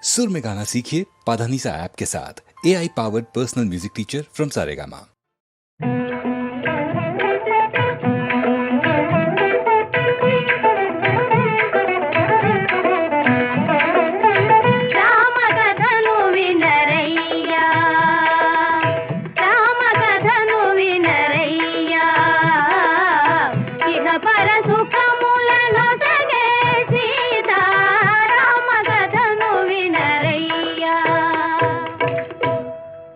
सुर में गाना सीखिए पाधानीसा ऐप के साथ। AI powered personal music teacher from Saregama.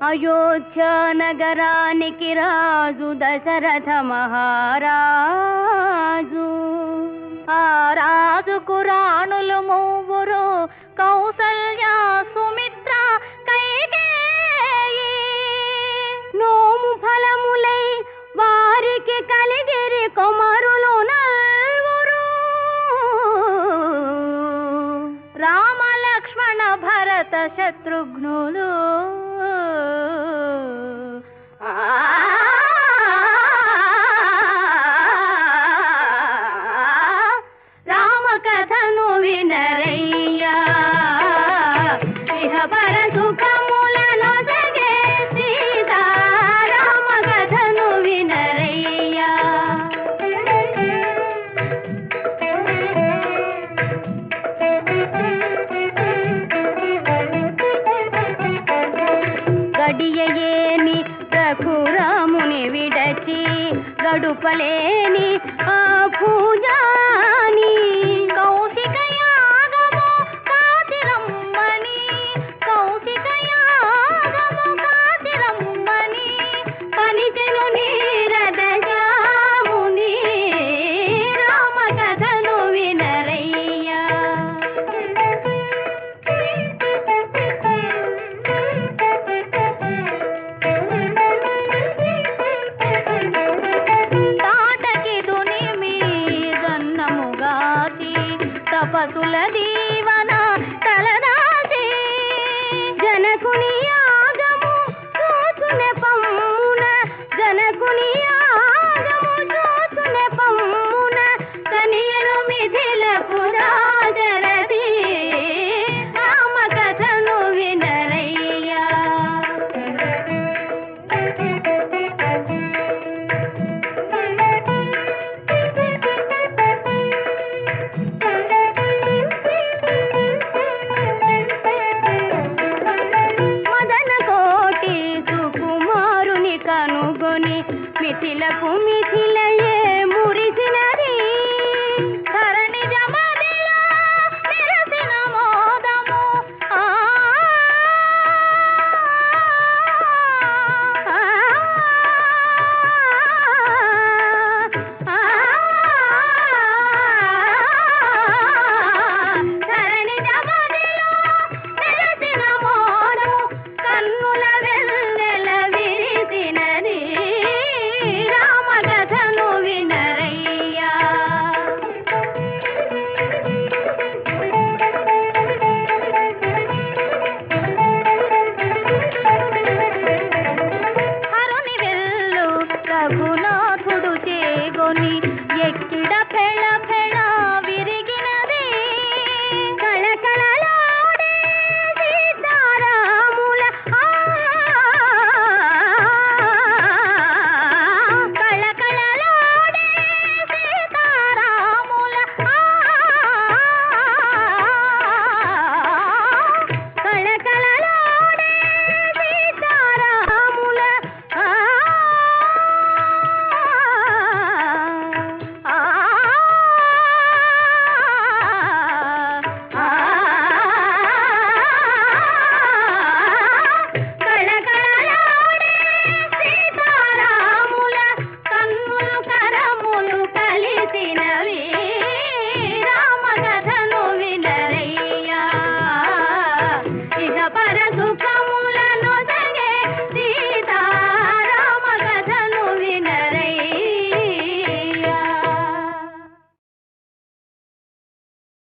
Ayodhya నగరానికి రాజు దశరథ మహారాజు. ఆ రాజుకు రాణులు మూవురు, కౌసల్య, సుమిత్ర, కైకేయి. నోము ఫలములై వారికి కలిగిరి కుమారులు నల్వురు. రామ లక్ష్మణ భరత శత్రుఘ్నులు. రామ కథను వినరయ్యా, ఇహ పర సుఖములను జగే సీతా. రామ కథను వినరయ్యా. గడియయేని రఘురాముని విడచి గడుపలేని ఆ పూజాని. కౌశిక యాగము కాచిరమ్మని, కౌశిక యాగము కాచిరమ్మని పలికెను నీరద జాముని. రామ కథను వినరయ్యా. తపసుల దీవన తలదాసి జనకుని యాగము చూచునే పమ్మున, జనకుని యాగము చూచునే పమ్మున కనియను మిథిల పురాజరది. రామ కథను వినరయ్యా. మిథిలకు మిథిలయే మురిసినది, ధరణి జమదిలో నిరసిన మోదము. ధరణి జమదిలో నిరసిన మోదము, కన్నుల వెన్నెల విరిసినది. రామ కథను వినరయ్యా. హరుని వెల్లు రఘునాథుడు చేగొని ఎక్కిడ ఫెళ ఫెళ విరిగినది. కళకళలాడే సీతారాముల కళకళలాడే సీతారాముల కళకళలాడే సీతారాముల కళకళలాడే సీతారాముల కన్నులు కరములు కలిసినవి. రామ కథను వినరయ్యా. ఇహ పర సుఖ